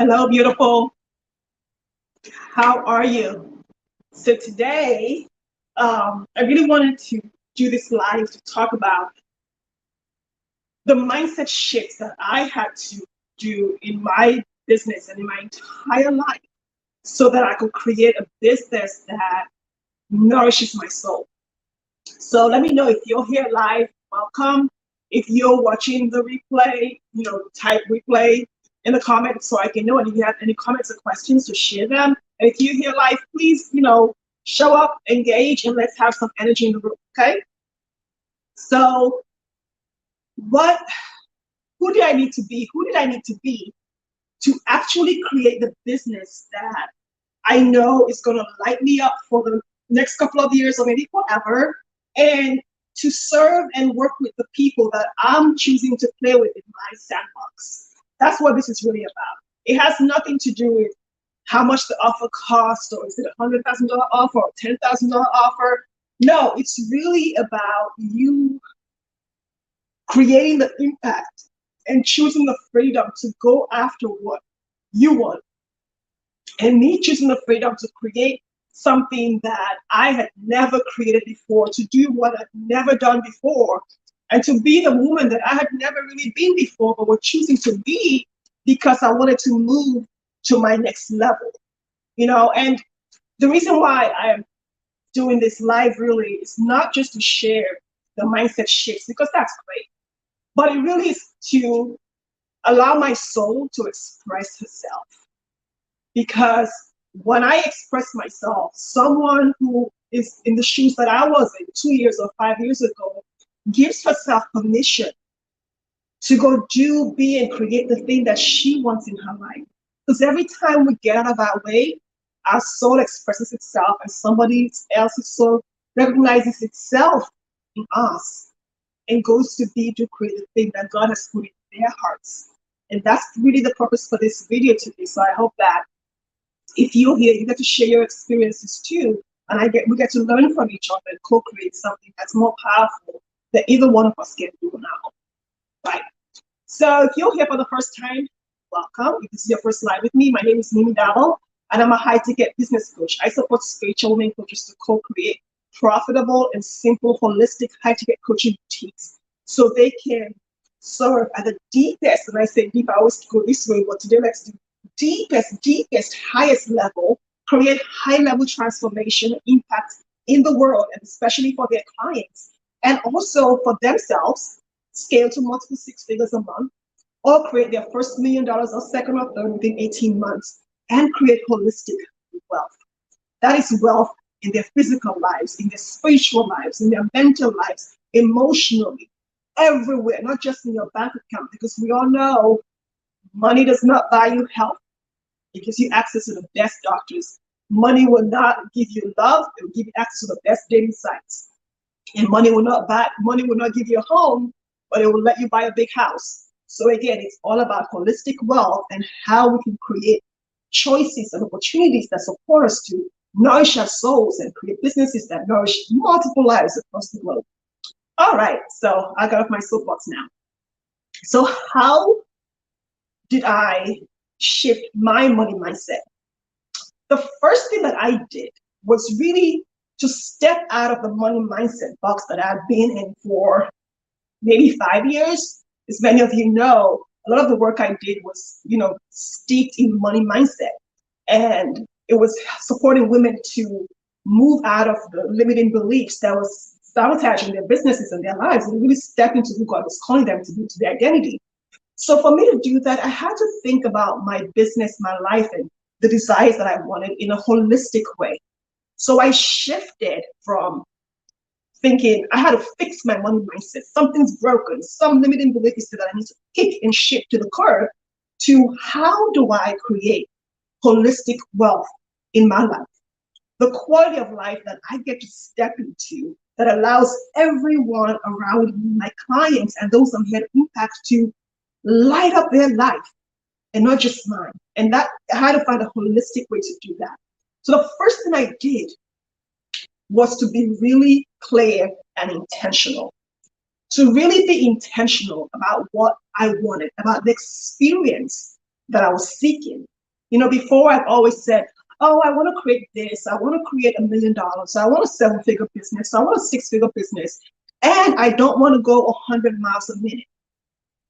Hello, beautiful. How are you? So today, I really wanted to do this live to talk about the mindset shifts that I had to do in my business and in my entire life so that I could create a business that nourishes my soul. So let me know if you're here live, welcome. If you're watching the replay, type replay in the comments so I can know. And if you have any comments or questions, to share them. And if you're here live, please, show up, engage, and let's have some energy in the room, okay? So who did I need to be? Who did I need to be to actually create the business that I know is going to light me up for the next couple of years or maybe forever, and to serve and work with the people that I'm choosing to play with in my sandbox? That's what this is really about. It has nothing to do with how much the offer costs, or is it a $100,000 offer or $10,000 offer. No, it's really about you creating the impact and choosing the freedom to go after what you want. And me choosing the freedom to create something that I had never created before, to do what I'd never done before, and to be the woman that I had never really been before, but was choosing to be because I wanted to move to my next level. And the reason why I'm doing this live really is not just to share the mindset shifts, because that's great, but it really is to allow my soul to express herself. Because when I express myself, someone who is in the shoes that I was in 2 years or 5 years ago gives herself permission to go do, be, and create the thing that she wants in her life. Because every time we get out of our way, our soul expresses itself, and somebody else's soul recognizes itself in us and goes to be, to create the thing that God has put in their hearts. And that's really the purpose for this video today. So I hope that if you're here, you get to share your experiences too, and we get to learn from each other and co-create something that's more powerful than either one of us can do now. Right. So if you're here for the first time, welcome. If this is your first live with me, my name is Dabo, and I'm a high-ticket business coach. I support spiritual women coaches to co-create profitable and simple, holistic, high-ticket coaching boutiques so they can serve at the deepest, and I say deep, I always go this way, but today let's do deepest, highest level, create high-level transformation and impact in the world, and especially for their clients, and also for themselves, scale to multiple 6 figures a month, or create their first $1 million or second or third within 18 months, and create holistic wealth. That is wealth in their physical lives, in their spiritual lives, in their mental lives, emotionally, everywhere, not just in your bank account, because we all know money does not buy you health. It gives you access to the best doctors. Money will not give you love. It will give you access to the best dating sites. And money will not give you a home, but it will let you buy a big house. So again, it's all about holistic wealth and how we can create choices and opportunities that support us to nourish our souls and create businesses that nourish multiple lives across the globe. All right, so I got off my soapbox now. So how did I shift my money mindset? The first thing that I did was really to step out of the money mindset box that I've been in for maybe 5 years. As many of you know, a lot of the work I did was, steeped in money mindset. And it was supporting women to move out of the limiting beliefs that was sabotaging their businesses and their lives, and really step into who God was calling them to be, to their identity. So for me to do that, I had to think about my business, my life, and the desires that I wanted in a holistic way. So I shifted from thinking I had to fix my money mindset, something's broken, some limiting belief is that I need to kick and shift to the curb, to how do I create holistic wealth in my life? The quality of life that I get to step into that allows everyone around me, my clients and those I'm here to impact, to light up their life and not just mine. And that I had to find a holistic way to do that. So the first thing I did was to be really clear and intentional. To really be intentional about what I wanted, about the experience that I was seeking, Before I've always said, oh, I want to create this. I want to create $1 million. I want a 7-figure business. I want a 6-figure business. And I don't want to go 100 miles a minute.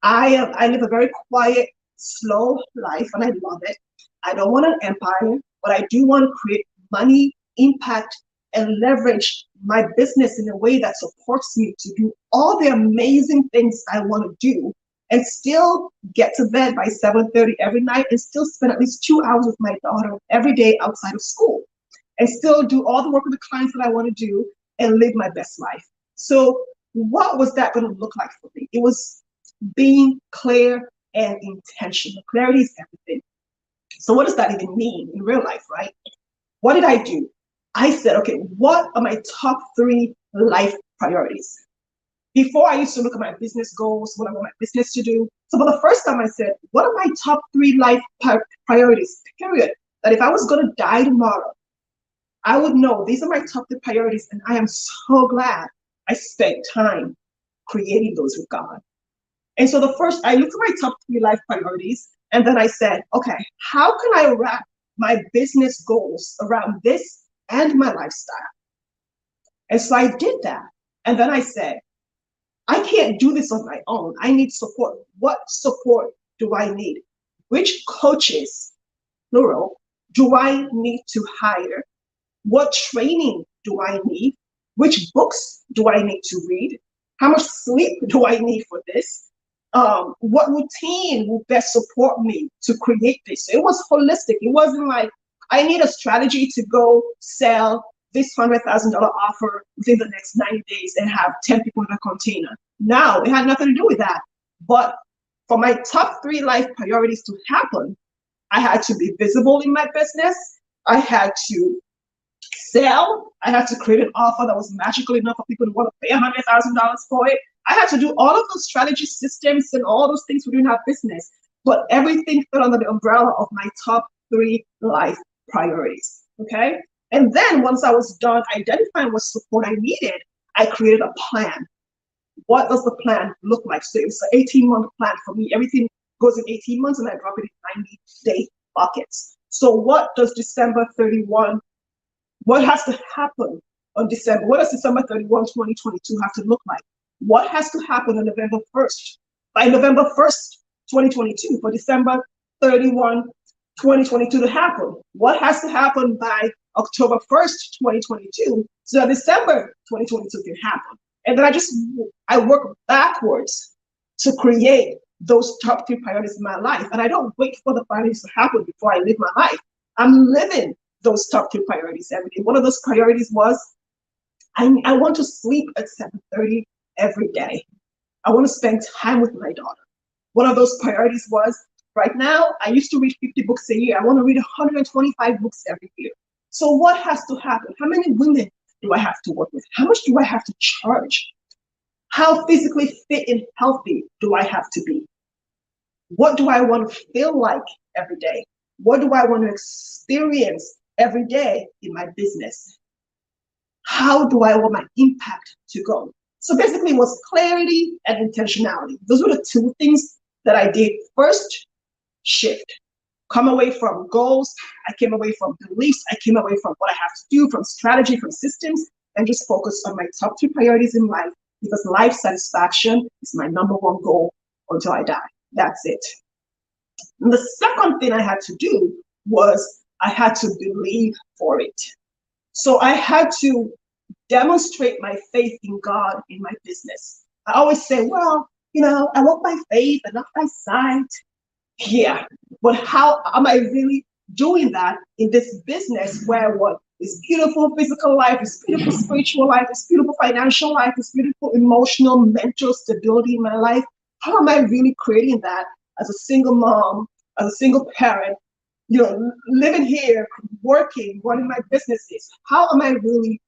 I live a very quiet, slow life, and I love it. I don't want an empire, but I do want to create money, impact, and leverage my business in a way that supports me to do all the amazing things I want to do, and still get to bed by 7:30 every night, and still spend at least 2 hours with my daughter every day outside of school, and still do all the work with the clients that I want to do and live my best life. So what was that going to look like for me? It was being clear and intentional. Clarity is everything. So what does that even mean in real life, right? What did I do? I said, okay, what are my top 3 life priorities? Before, I used to look at my business goals, what I want my business to do. So for the first time, I said, what are my top 3 life priorities, period? That if I was going to die tomorrow, I would know these are my top 3 priorities, and I am so glad I spent time creating those with God. And so I looked at my top 3 life priorities, and then I said, okay, how can I wrap my business goals around this and my lifestyle? And so I did that. And then I said, I can't do this on my own. I need support. What support do I need? Which coaches, plural, do I need to hire? What training do I need? Which books do I need to read? How much sleep do I need for this? What routine will best support me to create this? It was holistic. It wasn't like, I need a strategy to go sell this $100,000 offer within the next 90 days and have 10 people in a container. No, it had nothing to do with that. But for my top 3 life priorities to happen, I had to be visible in my business. I had to sell. I had to create an offer that was magical enough for people to want to pay $100,000 for it. I had to do all of those strategy systems and all those things we didn't have business, but everything fell under the umbrella of my top 3 life priorities, okay? And then once I was done identifying what support I needed, I created a plan. What does the plan look like? So it's an 18-month plan for me. Everything goes in 18 months and I drop it in 90-day buckets. So what does December 31, what has to happen on December? What does December 31, 2022 have to look like? What has to happen on November 1st? By November 1st, 2022, for December 31, 2022 to happen? What has to happen by October 1st, 2022, so that December 2022 can happen? And then I work backwards to create those top 3 priorities in my life. And I don't wait for the priorities to happen before I live my life. I'm living those top 3 priorities every day. One of those priorities was, I want to sleep at 7:30 every day. I want to spend time with my daughter. One of those priorities was, right now, I used to read 50 books a year. I want to read 125 books every year. So what has to happen? How many women do I have to work with? How much do I have to charge? How physically fit and healthy do I have to be? What do I want to feel like every day? What do I want to experience every day in my business? How do I want my impact to go? So basically it was clarity and intentionality. Those were the 2 things that I did. First, shift. Come away from goals. I came away from beliefs. I came away from what I have to do, from strategy, from systems, and just focus on my top 3 priorities in life, because life satisfaction is my number 1 goal until I die. That's it. And the second thing I had to do was I had to believe for it. So I had to demonstrate my faith in God in my business. I always say, well, I walk by faith and not by sight. Yeah, but how am I really doing that in this business where what is beautiful physical life, is beautiful spiritual life, is beautiful financial life, is beautiful emotional, mental stability in my life? How am I really creating that as a single mom, as a single parent, living here, working, running my businesses? How am I really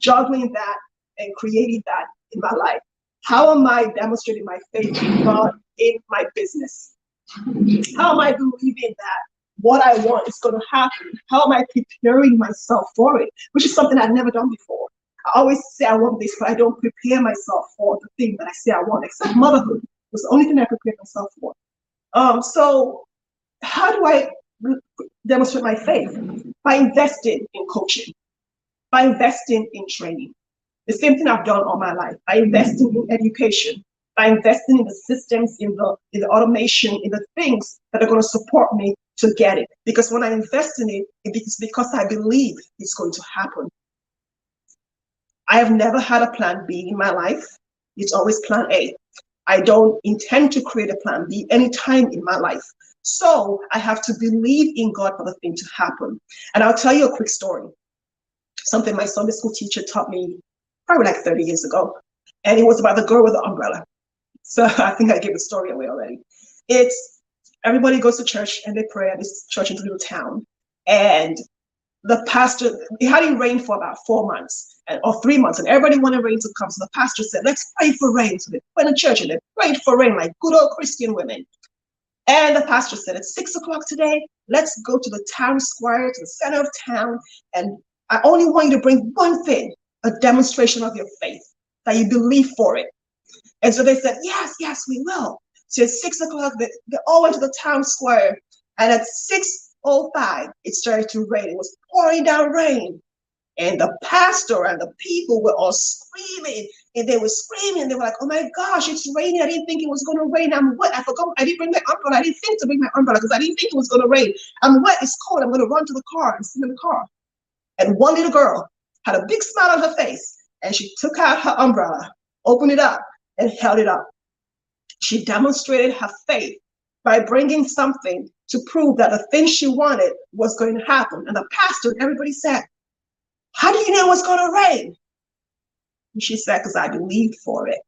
juggling that and creating that in my life? How am I demonstrating my faith in God in my business? How am I believing that what I want is going to happen? How am I preparing myself for it? Which is something I've never done before. I always say I want this, but I don't prepare myself for the thing that I say I want, except motherhood was the only thing I prepared myself for. So how do I demonstrate my faith by investing in coaching, by investing in training. The same thing I've done all my life, by investing in education, by investing in the systems, in the automation, in the things that are going to support me to get it. Because when I invest in it, it's because I believe it's going to happen. I have never had a plan B in my life. It's always plan A. I don't intend to create a plan B anytime in my life. So I have to believe in God for the thing to happen. And I'll tell you a quick story. Something my Sunday school teacher taught me probably like 30 years ago. And it was about the girl with the umbrella. So I think I gave the story away already. It's everybody goes to church and they pray at this church in a little town. And the pastor, it hadn't rained for about 4 months or 3 months, and everybody wanted rain to come. So the pastor said, let's pray for rain. So they went to church and they prayed for rain like good old Christian women. And the pastor said, it's 6 o'clock today. Let's go to the town square, to the center of town. And I only want you to bring one thing, a demonstration of your faith, that you believe for it. And so they said, yes, yes, we will. So at 6 o'clock, they all went to the town square. And at 6:05, it started to rain. It was pouring down rain. And the pastor and the people were all screaming. And they were screaming. They were like, oh my gosh, it's raining. I didn't think it was going to rain. I'm wet. I forgot. I didn't bring my umbrella. I didn't think to bring my umbrella because I didn't think it was going to rain. I'm wet. It's cold. I'm going to run to the car and sit in the car. And one little girl had a big smile on her face. And she took out her umbrella, opened it up, and held it up. She demonstrated her faith by bringing something to prove that the thing she wanted was going to happen. And the pastor and everybody said, how do you know it's going to rain? And she said, because I believed for it.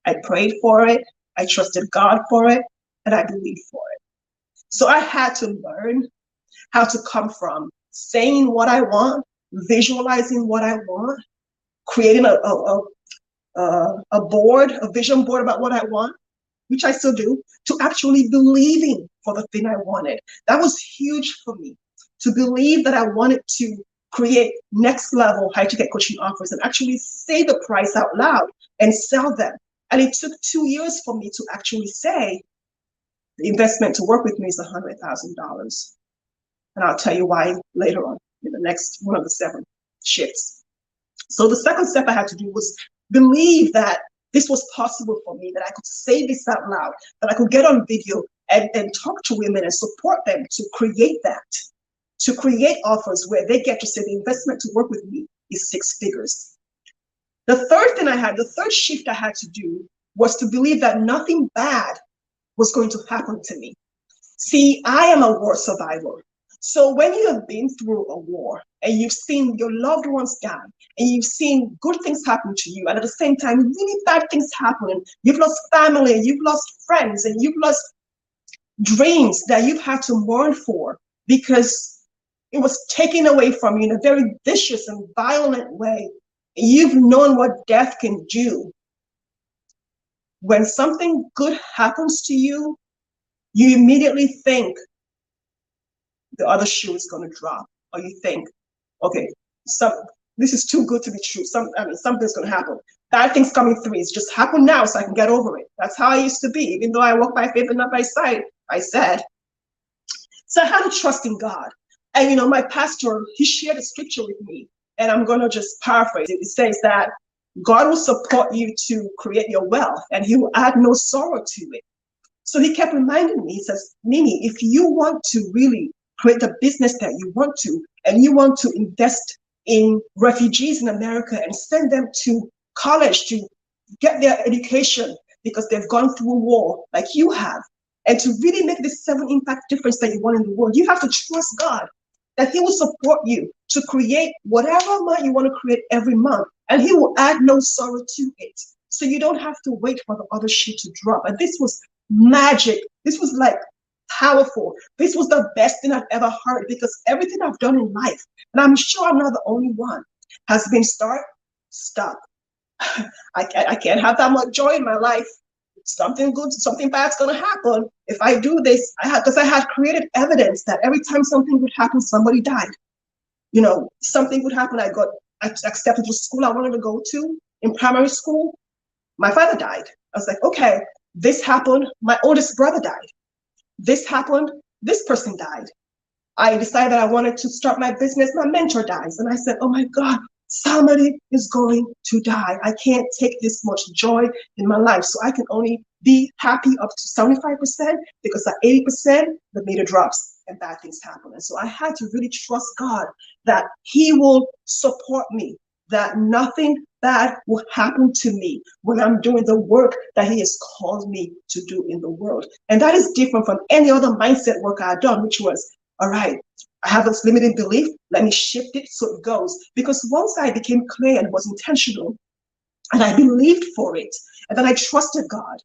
I prayed for it. I trusted God for it. And I believed for it. So I had to learn how to come from saying what I want, visualizing what I want, creating a board, a vision board about what I want, which I still do, to actually believing for the thing I wanted. That was huge for me, to believe that I wanted to create next level high ticket coaching offers and actually say the price out loud and sell them. And it took 2 years for me to actually say the investment to work with me is $100,000. And I'll tell you why later on in the next one of the 7 shifts. So the second step I had to do was believe that this was possible for me, that I could say this out loud, that I could get on video and talk to women and support them to create that, to create offers where they get to say the investment to work with me is 6 figures. The third shift I had to do was to believe that nothing bad was going to happen to me. See, I am a war survivor. So when you have been through a war and you've seen your loved ones die and you've seen good things happen to you, and at the same time, really bad things happen, and you've lost family, you've lost friends, and you've lost dreams that you've had to mourn for because it was taken away from you in a very vicious and violent way. You've known what death can do. When something good happens to you, you immediately think the other shoe is going to drop, or you think, okay, this is too good to be true. Something's going to happen. Bad things coming through. It's just happen now so I can get over it. That's how I used to be. Even though I walk by faith and not by sight, I said. So I had to trust in God. And my pastor, he shared a scripture with me, and I'm going to just paraphrase it. It says that God will support you to create your wealth, and he will add no sorrow to it. So he kept reminding me, he says, Mimi, if you want to really create the business that you want to, and you want to invest in refugees in America and send them to college to get their education because they've gone through a war like you have, and to really make this 7 impact difference that you want in the world, you have to trust God that he will support you to create whatever amount you want to create every month, and he will add no sorrow to it. So you don't have to wait for the other shoe to drop. And this was magic. This was like powerful. This was the best thing I've ever heard, because everything I've done in life, and I'm sure I'm not the only one, has been start, stop. I can't have that much joy in my life. Something good, something bad's gonna happen if I do this. Because I had created evidence that every time something would happen, somebody died. Something would happen. I got accepted to school I wanted to go to in primary school. My father died. I was like, okay, this happened. My oldest brother died. This happened. this person died. I decided that I wanted to start my business. My mentor dies. And I said, oh my God, somebody is going to die. I can't take this much joy in my life. So I can only be happy up to 75% because at 80%, the meter drops and bad things happen. And so I had to really trust God that He will support me, that nothing bad will happen to me when I'm doing the work that He has called me to do in the world. And that is different from any other mindset work I've done, which was, all right, I have this limiting belief, let me shift it so it goes. Because once I became clear and was intentional, and I believed for it, and then I trusted God,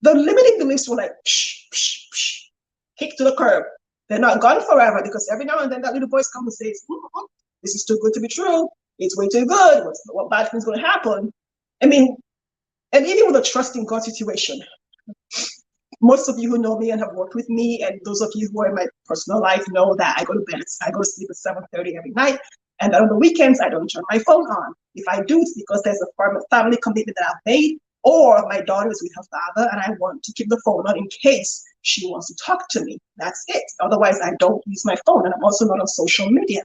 the limiting beliefs were like, psh, psh, psh, kick to the curb. They're not gone forever, because every now and then that little voice comes and says, this is too good to be true. It's way too good. What bad thing's going to happen? I mean, and even with a trusting God situation, most of you who know me and have worked with me, and those of you who are in my personal life know that I go to sleep at 7:30 every night, and on the weekends I don't turn my phone on. If I do, it's because there's a family commitment that I've made, or my daughter is with her father, and I want to keep the phone on in case she wants to talk to me. That's it. Otherwise, I don't use my phone, and I'm also not on social media.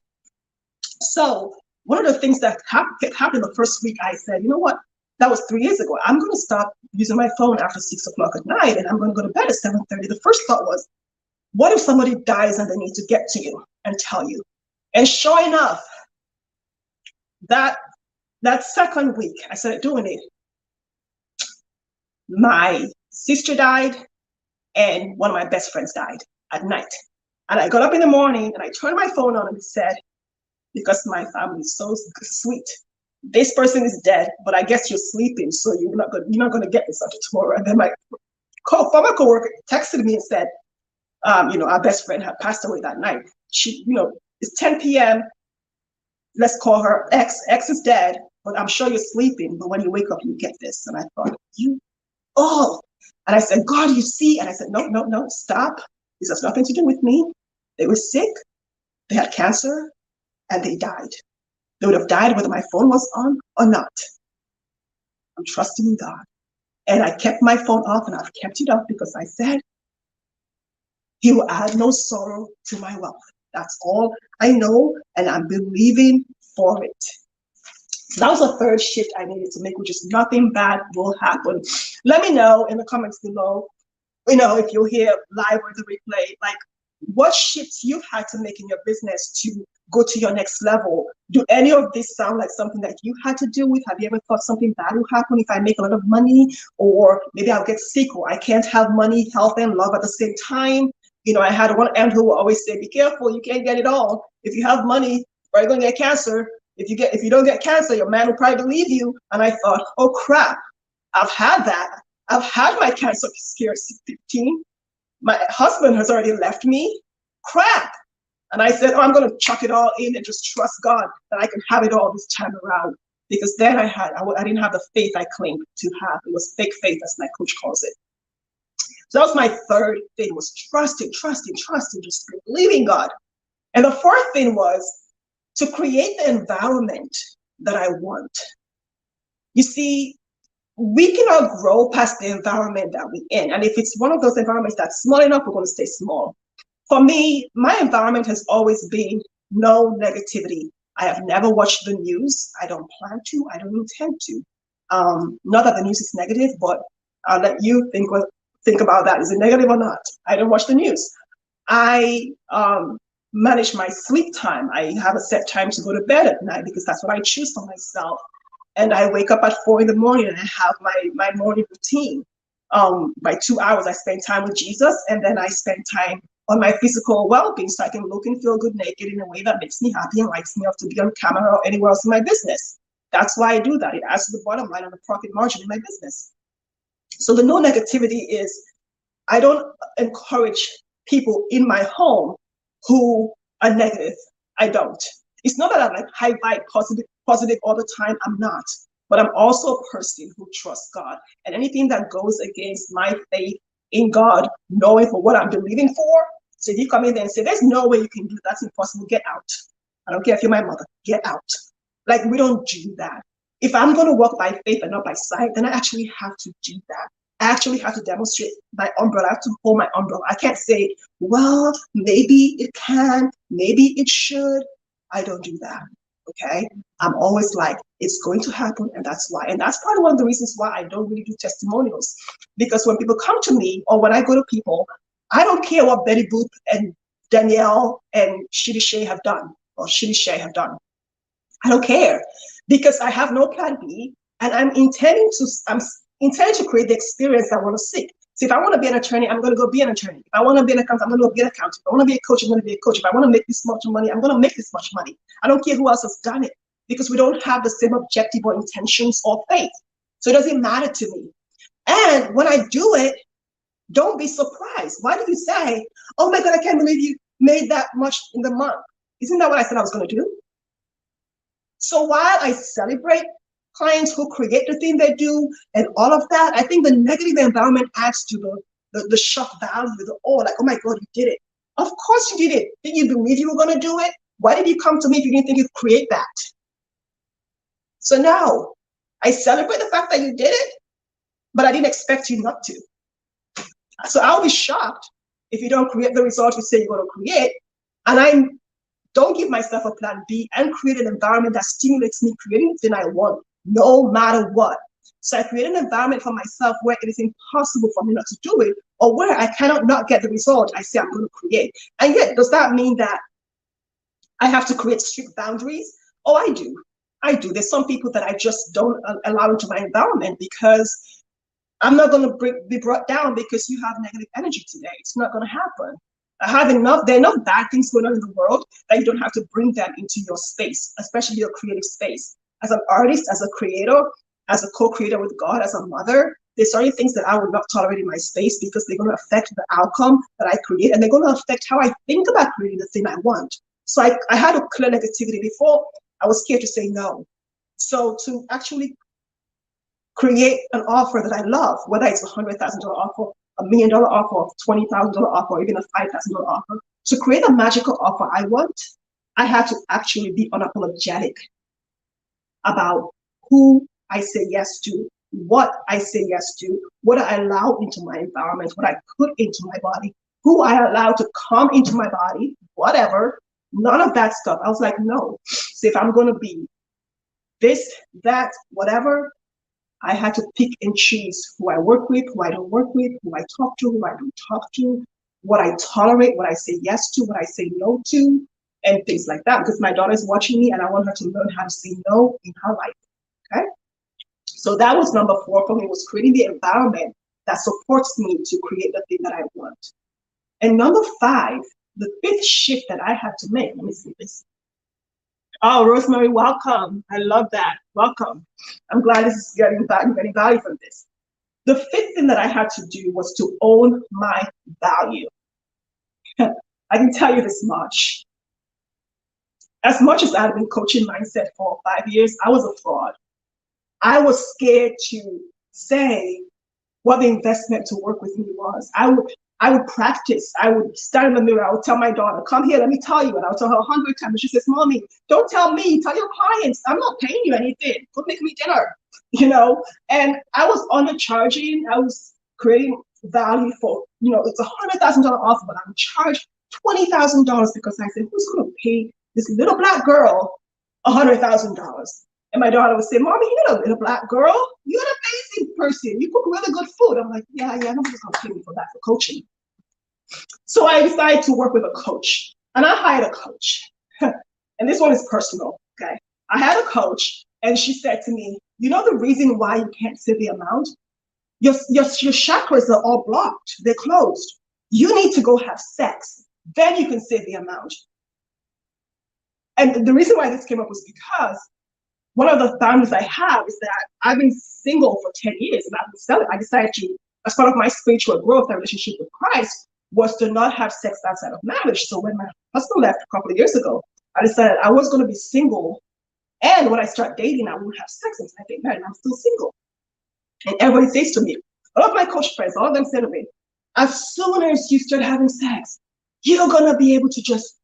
So one of the things that kept happening the first week, I said, you know what? That was 3 years ago. I'm going to stop using my phone after 6 o'clock at night, and I'm going to go to bed at 7:30. The first thought was, what if somebody dies and they need to get to you and tell you? And sure enough, that second week, I started doing it. My sister died, and one of my best friends died at night. And I got up in the morning, and I turned my phone on and said, because my family is so sweet, this person is dead, but I guess you're sleeping, so you're not going to get this until tomorrow. And then my former coworker texted me and said, our best friend had passed away that night. She, it's 10 p.m. Let's call her X. X is dead, but I'm sure you're sleeping. But when you wake up, you get this. And I thought, and I said, God, you see? And I said, no, stop. This has nothing to do with me. They were sick. They had cancer, and they died. They would have died whether my phone was on or not. I'm trusting in God. And I kept my phone off, and I've kept it off because I said, He will add no sorrow to my wealth. That's all I know, and I'm believing for it. So that was the third shift I needed to make, which is nothing bad will happen. Let me know in the comments below, if you'll hear live or the replay, like what shifts you've had to make in your business to go to your next level. Do any of this sound like something that you had to deal with? Have you ever thought something bad will happen if I make a lot of money? Or maybe I'll get sick, or I can't have money, health, and love at the same time. I had one aunt who would always say, be careful, you can't get it all. If you have money, you're going to get cancer. If you don't get cancer, your man will probably leave you. And I thought, oh crap, I've had that. I've had my cancer scare at 15. My husband has already left me. Crap. And I said, I'm going to chuck it all in and just trust God that I can have it all this time around. Because then I didn't have the faith I claimed to have. It was fake faith, as my coach calls it. So that was my third thing, was trusting, just believing God. And the fourth thing was to create the environment that I want. You see, we cannot grow past the environment that we're in. And if it's one of those environments that's small enough, we're going to stay small. For me, my environment has always been no negativity. I have never watched the news. I don't plan to. I don't intend to. Not that the news is negative, but I'll let you think about that. Is it negative or not? I don't watch the news. I manage my sleep time. I have a set time to go to bed at night because that's what I choose for myself. And I wake up at 4 in the morning and I have my morning routine. By 2 hours, I spend time with Jesus, and then I spend time on my physical well-being so I can look and feel good naked in a way that makes me happy and lights me up to be on camera or anywhere else in my business. That's why I do that. It adds to the bottom line on the profit margin in my business. So the no negativity is, I don't encourage people in my home who are negative. I don't. It's not that I'm like high vibe, positive all the time. I'm not. But I'm also a person who trusts God. And anything that goes against my faith in God, knowing for what I'm believing for, so if you come in there and say, there's no way you can do that, that's impossible, get out. I don't care if you're my mother, get out. Like, we don't do that. If I'm going to walk by faith and not by sight, then I actually have to do that. I actually have to demonstrate my umbrella. I have to hold my umbrella. I can't say, well, maybe it can, maybe it should. I don't do that. Okay. I'm always like, it's going to happen, and that's why. And that's probably one of the reasons why I don't really do testimonials. Because when people come to me or when I go to people, I don't care what Betty Boop and Danielle and Shitty Shay have done or Shitty Shay have done. I don't care because I have no plan B, and I'm intending to create the experience I want to seek. So if I want to be an attorney, I'm going to go be an attorney. If I want to be an accountant, I'm going to go be an accountant. If I want to be a coach, I'm going to be a coach. If I want to make this much money, I'm going to make this much money. I don't care who else has done it because we don't have the same objective or intentions or faith. So it doesn't matter to me. And when I do it, don't be surprised. Why do you say, oh my God, I can't believe you made that much in the month? Isn't that what I said I was going to do? So while I celebrate clients who create the thing they do and all of that, I think the negative environment adds to the shock value, the like, oh my God, you did it. Of course you did it. Did you believe you were going to do it? Why did you come to me if you didn't think you'd create that? So now I celebrate the fact that you did it, but I didn't expect you not to. So I'll be shocked if you don't create the result you say you're going to create. And I don't give myself a plan B and create an environment that stimulates me creating the thing I want, no matter what. So I create an environment for myself where it is impossible for me not to do it, or where I cannot not get the result I say I'm going to create. And yet, does that mean that I have to create strict boundaries? Oh, I do. I do. There's some people that I just don't allow into my environment because I'm not going to be brought down because you have negative energy today. It's not going to happen. There are enough bad things going on in the world that you don't have to bring them into your space, especially your creative space. As an artist, as a creator, as a co-creator with God, as a mother, there's certain things that I would not tolerate in my space because they're going to affect the outcome that I create, and they're going to affect how I think about creating the thing I want. So I had to clear negativity before. I was scared to say no. So to actually create an offer that I love, whether it's $100,000 offer, $1 million offer, $20,000 offer, or even a $5,000 offer, to create a magical offer I want, I had to actually be unapologetic about who I say yes to, what I say yes to, what I allow into my environment, what I put into my body, who I allow to come into my body, whatever, none of that stuff. I was like, no. So if I'm going to be this, that, whatever, I had to pick and choose who I work with, who I don't work with, who I talk to, who I don't talk to, what I tolerate, what I say yes to, what I say no to, and things like that. Because my daughter is watching me and I want her to learn how to say no in her life. Okay? So that was number 4 for me, was creating the environment that supports me to create the thing that I want. And number 5, the 5th shift that I had to make, let me see this. Oh, Rosemary, welcome. I love that. Welcome. I'm glad this is getting value from this. The 5th thing that I had to do was to own my value. I can tell you this much. As much as I've been coaching mindset for 5 years, I was a fraud. I was scared to say what the investment to work with me was. I would practice. I would stand in the mirror. I would tell my daughter, come here, let me tell you. And I would tell her 100 times. And she says, Mommy, don't tell me, tell your clients. I'm not paying you anything. Go make me dinner, And I was undercharging. I was creating value for, it's $100,000 offer, but I'm charged $20,000 because I said, who's going to pay this little Black girl $100,000? And my daughter would say, Mommy, you're not a little Black girl. You're an amazing person. You cook really good food. I'm like, yeah, nobody's going to pay me for that for coaching. So I decided to work with a coach. And I hired a coach. And this one is personal, okay? I had a coach, and she said to me, you know the reason why you can't say the amount? Your chakras are all blocked. They're closed. You need to go have sex. Then you can say the amount. And the reason why this came up was because one of the founders I have is that I've been single for 10 years and I've been selling. I decided to, as part of my spiritual growth and relationship with Christ, was to not have sex outside of marriage. So when my husband left a couple of years ago, I decided I was going to be single. And when I start dating, I won't have sex until I get married. I'm still single. And everybody says to me, all of my coach friends, all of them say to me, as soon as you start having sex, you're going to be able to just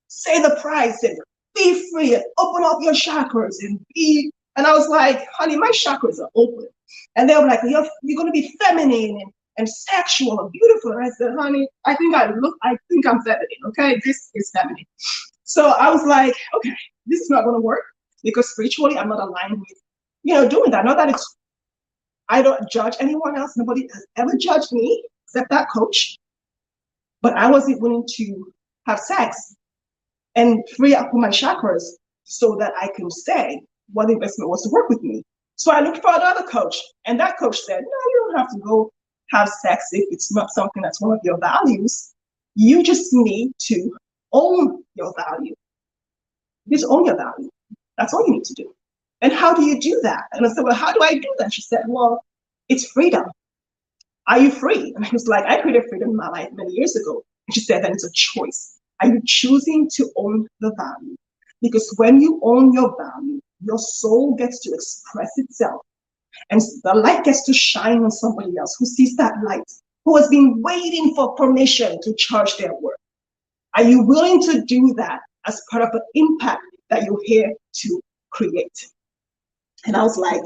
say the price and be free and open up your chakras and be And I was like, honey, my chakras are open. And they were like, you're going to be feminine and sexual and beautiful. And I said, honey, I think I'm feminine. Okay, this is feminine. So I was like, okay, this is not going to work because spiritually I'm not aligned with, doing that. Not that I don't judge anyone else. Nobody has ever judged me except that coach. But I wasn't willing to have sex and free up my chakras so that I can say what the investment was to work with me. So I looked for another coach, and that coach said, no, you don't have to go have sex if it's not something that's one of your values. You just need to own your value. Just own your value. That's all you need to do. And how do you do that? And I said, well, how do I do that? She said, well, it's freedom. Are you free? And I was like, I created freedom in my life many years ago. And she said, then it's a choice. Are you choosing to own the value? Because when you own your value, your soul gets to express itself. And the light gets to shine on somebody else who sees that light, who has been waiting for permission to charge their work. Are you willing to do that as part of the impact that you're here to create? And I was like,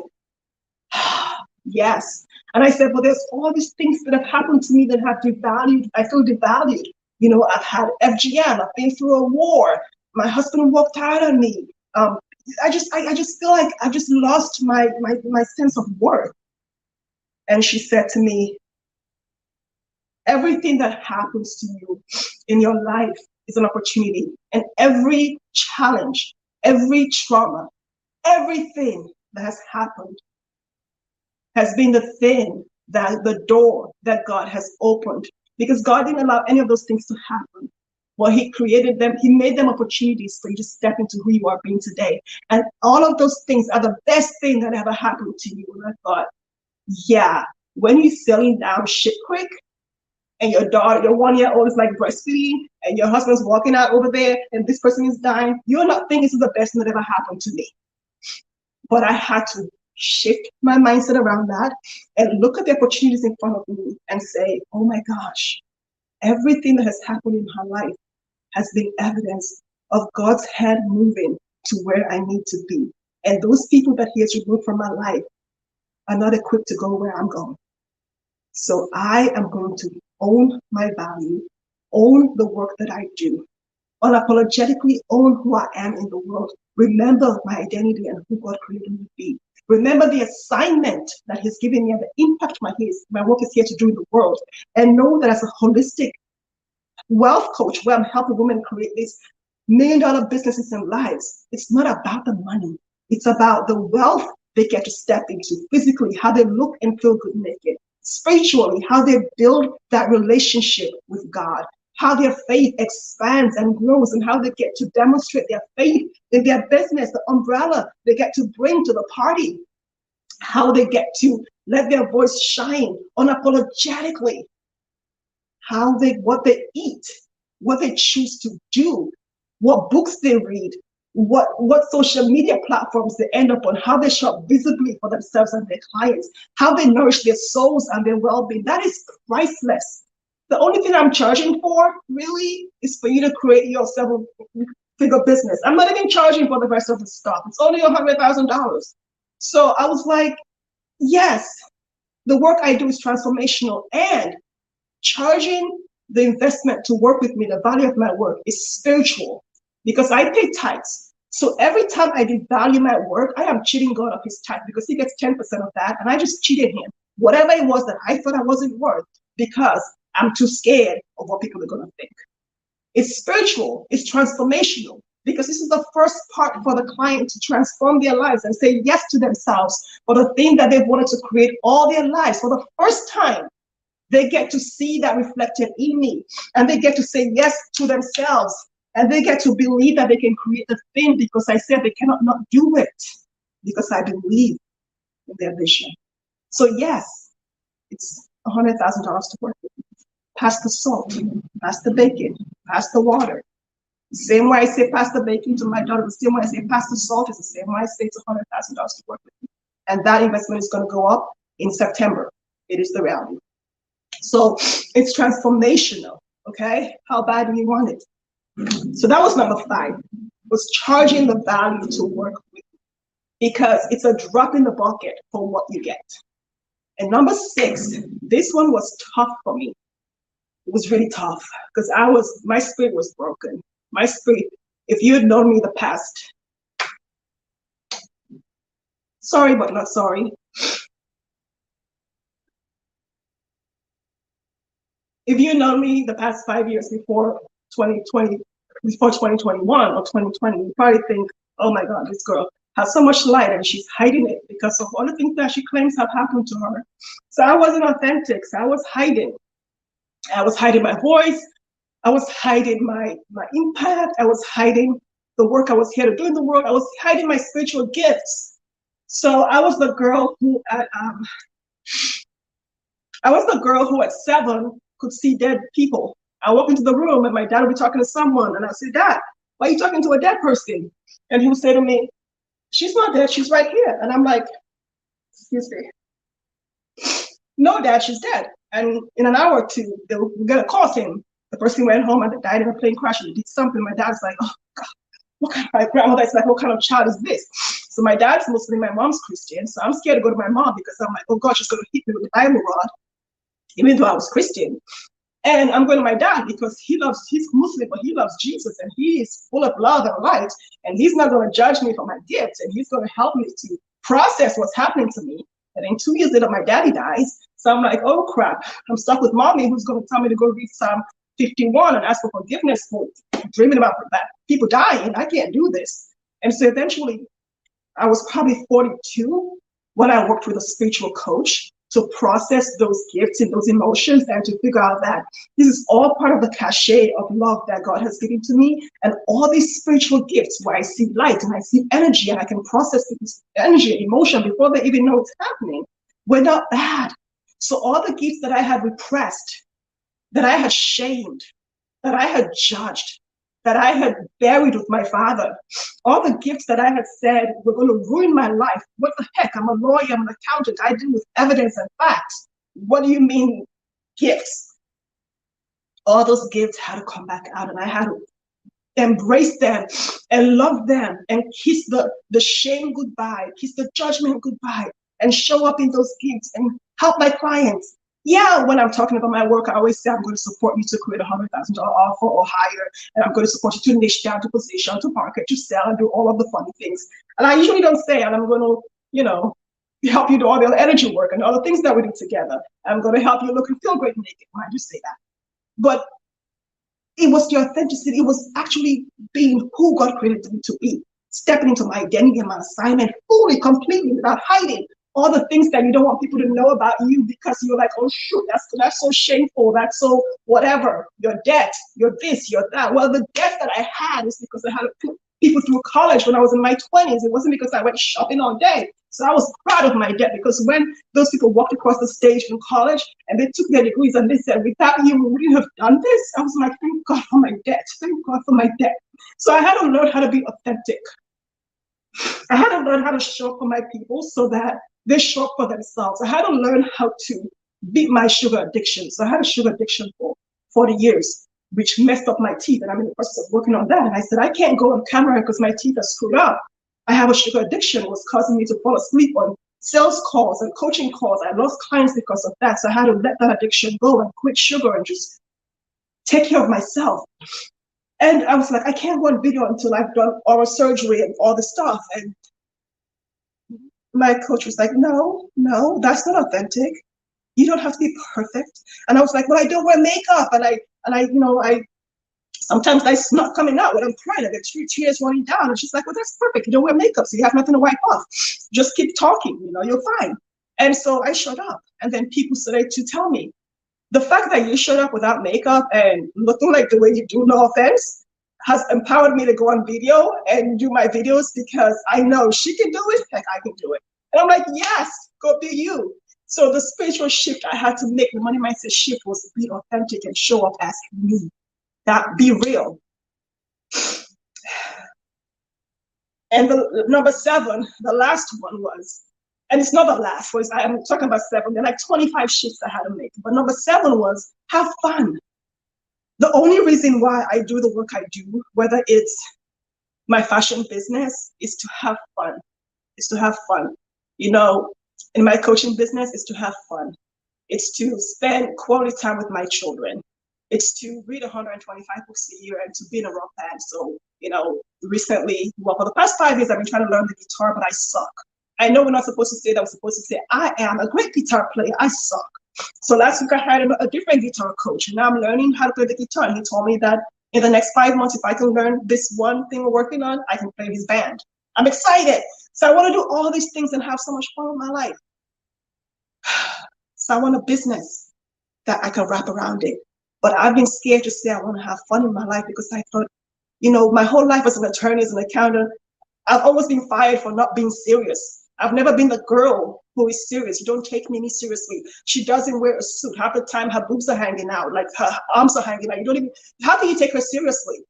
yes. And I said, well, there's all these things that have happened to me that have devalued. I feel devalued. I've had FGM. I've been through a war. My husband walked out on me. I just feel like I've just lost my sense of worth. And she said to me, everything that happens to you in your life is an opportunity. And every challenge, every trauma, everything that has happened has been the thing the door that God has opened. Because God didn't allow any of those things to happen. Well, he created them. He made them opportunities for you to step into who you are being today. And all of those things are the best thing that ever happened to you. And I thought, yeah, when you're sailing down ship creek and your 1-year-old is like breastfeeding and your husband's walking out over there and this person is dying, you're not thinking this is the best thing that ever happened to me. But I had to shift my mindset around that and look at the opportunities in front of me and say, oh my gosh, everything that has happened in her life has been evidence of God's hand moving to where I need to be. And those people that he has removed from my life are not equipped to go where I'm going. So I am going to own my value, own the work that I do, unapologetically own who I am in the world. Remember my identity and who God created me to be. Remember the assignment that he's given me and the impact my work is here to do in the world. And know that as a holistic wealth coach, where I'm helping women create these $1 million businesses and lives, it's not about the money. It's about the wealth they get to step into physically, how they look and feel good naked. Spiritually, how they build that relationship with God, how their faith expands and grows, and how they get to demonstrate their faith in their business, the umbrella they get to bring to the party, how they get to let their voice shine unapologetically, what they eat, what they choose to do, what books they read, what social media platforms they end up on, how they show up visibly for themselves and their clients, how they nourish their souls and their well-being. That is priceless. The only thing I'm charging for really is for you to create your seven-figure business. I'm not even charging for the rest of the stuff. It's only $100,000. So I was like, yes, the work I do is transformational, and charging the investment to work with me, the value of my work, is spiritual, because I pay tithes. So every time I devalue my work, I am cheating God of his tithe, because he gets 10% of that, and I just cheated him. Whatever it was that I thought I wasn't worth, because I'm too scared of what people are going to think. It's spiritual, it's transformational, because this is the first part for the client to transform their lives and say yes to themselves for the thing that they've wanted to create all their lives. For the first time, they get to see that reflected in me, and they get to say yes to themselves, and they get to believe that they can create the thing, because I said they cannot not do it, because I believe in their vision. So yes, it's $100,000 to work with. Pass the salt, pass the bacon, pass the water. The same way I say pass the bacon to my daughter, the same way I say pass the salt is the same way I say it's $100,000 to work with me. And that investment is going to go up in September. It is the reality. So it's transformational, okay? How bad do you want it? So that was number 5, was charging the value to work with. because it's a drop in the bucket for what you get. And number 6, this one was tough for me. It was really tough because my spirit was broken. My spirit, if you had known me the past, sorry, but not sorry. If you know me the past 5 years before 2020, before 2021 or 2020, you probably think, oh my God, this girl has so much light and she's hiding it because of all the things that she claims have happened to her. So I wasn't authentic. So I was hiding. I was hiding my voice. I was hiding my impact. I was hiding the work I was here to do in the world. I was hiding my spiritual gifts. So I was the girl who at 7 could see dead people. I walk into the room and my dad would be talking to someone and I say, Dad, why are you talking to a dead person? And he would say to me, she's not dead, she's right here. And I'm like, excuse me. No, Dad, she's dead. And in an hour or two, we're gonna call him. The person went home and died in a plane crash and did something. My dad's like, oh God, what kind of, my grandmother's like, what kind of child is this? So my dad's Muslim, my mom's Christian. So I'm scared to go to my mom because I'm like, oh God, she's gonna hit me with the Bible rod, even though I was Christian. And I'm going to my dad because he's Muslim, but he loves Jesus and he is full of love and light. And he's not going to judge me for my gifts. And he's going to help me to process what's happening to me. And then 2 years later, my daddy dies. So I'm like, oh crap, I'm stuck with mommy who's going to tell me to go read Psalm 51 and ask for forgiveness for dreaming about that people dying. I can't do this. And so eventually, I was probably 42 when I worked with a spiritual coach to process those gifts and those emotions and to figure out that this is all part of the cachet of love that God has given to me. And all these spiritual gifts where I see light and I see energy and I can process this energy and emotion before they even know it's happening, were not bad. So all the gifts that I had repressed, that I had shamed, that I had judged, that I had buried with my father, all the gifts that I had said were going to ruin my life. What the heck? I'm a lawyer, I'm an accountant, I deal with evidence and facts. What do you mean gifts? All those gifts had to come back out and I had to embrace them and love them and kiss the shame goodbye, kiss the judgment goodbye, and show up in those gifts and help my clients. Yeah, when I'm talking about my work, I always say I'm going to support you to create a $100,000 offer or higher, and I'm going to support you to niche down, to position, to market, to sell, and do all of the funny things. And I usually don't say, and I'm going to, help you do all the energy work and all the things that we do together. I'm going to help you look and feel great naked when I do say that. But it was the authenticity. It was actually being who God created me to be, stepping into my identity and my assignment fully, completely, without hiding all the things that you don't want people to know about you because you're like, oh shoot, that's so shameful, that's so whatever, your debt, you're this, you're that. Well, the debt that I had is because I had to put people through college when I was in my 20s. It wasn't because I went shopping all day. So I was proud of my debt because when those people walked across the stage in college and they took their degrees and they said, without you, we wouldn't have done this. I was like, thank God for my debt. Thank God for my debt. So I had to learn how to be authentic. I had to learn how to show up for my people so that they show up for themselves. I had to learn how to beat my sugar addiction. So I had a sugar addiction for 40 years, which messed up my teeth. And I'm in the process of working on that. And I said, I can't go on camera because my teeth are screwed up. I have a sugar addiction. It was causing me to fall asleep on sales calls and coaching calls. I lost clients because of that. So I had to let that addiction go and quit sugar and just take care of myself. And I was like, I can't go on video until I've done oral surgery and all the stuff. And my coach was like, no, that's not authentic. You don't have to be perfect. And I was like, well, I don't wear makeup. And I sometimes it's not coming out when I'm crying. I get tears running down. And she's like, well, that's perfect. You don't wear makeup, so you have nothing to wipe off. Just keep talking, you're fine. And so I showed up. And then people started to tell me, the fact that you showed up without makeup and looking like the way you do, no offense, has empowered me to go on video and do my videos because I know she can do it, heck, I can do it. And I'm like, yes, go be you. So the spiritual shift I had to make, the money mindset shift, was to be authentic and show up as me. That be real. And the number 7, the last one was, and it's not the last, I'm talking about 7, there are like 25 shifts I had to make. But number 7 was have fun. The only reason why I do the work I do, whether it's my fashion business, is to have fun. It's to have fun. You know, in my coaching business, it's to have fun. It's to spend quality time with my children. It's to read 125 books a year and to be in a rock band. So, you know, recently, well, for the past 5 years, I've been trying to learn the guitar, but I suck. I know we're not supposed to say that. We're supposed to say, I am a great guitar player. I suck. So last week I hired a different guitar coach, and now I'm learning how to play the guitar. And he told me that in the next 5 months, if I can learn this one thing we're working on, I can play his band. I'm excited. So I want to do all these things and have so much fun with my life. So I want a business that I can wrap around it. But I've been scared to say I want to have fun in my life because I thought, you know, my whole life as an attorney, as an accountant, I've always been fired for not being serious. I've never been the girl who is serious. You don't take Mimi seriously. She doesn't wear a suit. Half the time her boobs are hanging out, like her arms are hanging out. You don't even, how can you take her seriously?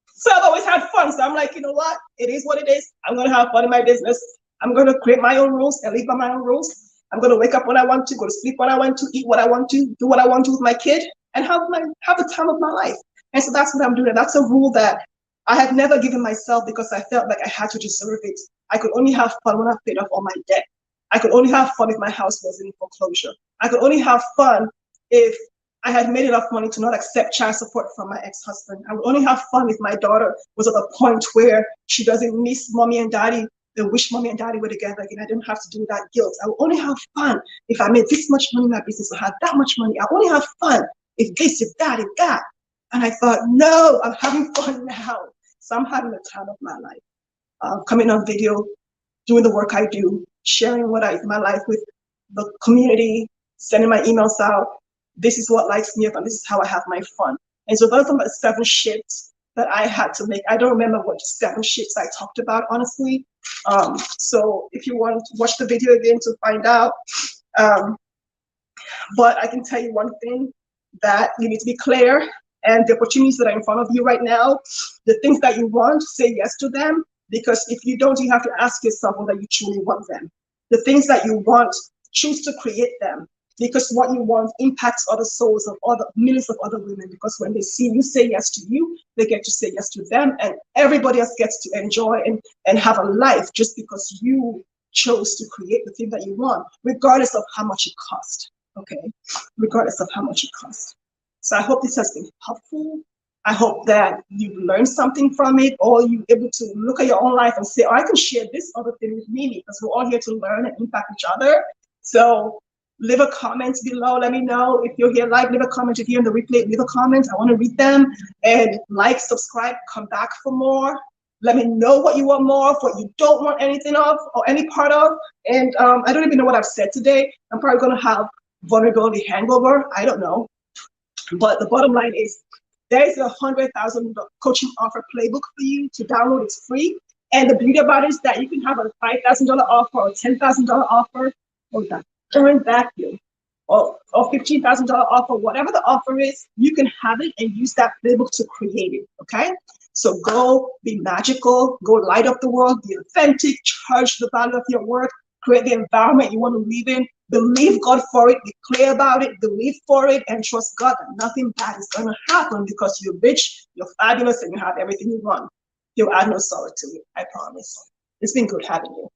So I've always had fun. So I'm like, you know what? It is what it is. I'm going to have fun in my business. I'm going to create my own rules and live by my own rules. I'm going to wake up when I want to, go to sleep when I want to, eat what I want to, do what I want to with my kid, and have the time of my life. And so that's what I'm doing. That's a rule that I have never given myself because I felt like I had to deserve it. I could only have fun when I paid off all my debt. I could only have fun if my house wasn't in foreclosure. I could only have fun if I had made enough money to not accept child support from my ex-husband. I would only have fun if my daughter was at a point where she doesn't miss mommy and daddy. They wish mommy and daddy were together again. I didn't have to do that guilt. I would only have fun if I made this much money in my business, or had that much money. I only have fun if this, if that, if that. And I thought, no, I'm having fun now. So I'm having the time of my life. Coming on video, doing the work I do, sharing my life with the community, sending my emails out. This is what lights me up, and this is how I have my fun. And so those are my 7 shifts that I had to make. I don't remember what 7 shifts I talked about, honestly. So if you want to watch the video again to find out, but I can tell you one thing, that you need to be clear, and the opportunities that are in front of you right now, the things that you want, say yes to them, because if you don't, you have to ask yourself whether you truly want them. The things that you want, choose to create them, because what you want impacts other souls of other millions of other women, because when they see you say yes to you, they get to say yes to them, and everybody else gets to enjoy and have a life just because you chose to create the thing that you want, regardless of how much it cost. Okay, regardless of how much it costs. So I hope this has been helpful. I hope that you've learned something from it, or you're able to look at your own life and say, oh, I can share this other thing with Mimi, because we're all here to learn and impact each other. So leave a comment below. Let me know if you're here live. Leave a comment. If you're in the replay, leave a comment. I want to read them. And like, subscribe, come back for more. Let me know what you want more of, what you don't want anything of, or any part of. And I don't even know what I've said today. I'm probably going to have vulnerability hangover. I don't know. But the bottom line is, there is a $100,000 coaching offer playbook for you to download. It's free. And the beauty about it is that you can have a $5,000 offer or $10,000 offer, or that earn value, or $15,000 offer, whatever the offer is, you can have it and use that playbook to create it. Okay? So go be magical, go light up the world, be authentic, charge the value of your work, create the environment you want to live in, believe God for it, be clear about it, believe for it, and trust God that nothing bad is going to happen, because you're rich, you're fabulous, and you have everything you want. You'll add no sorrow to it, I promise. It's been good having you.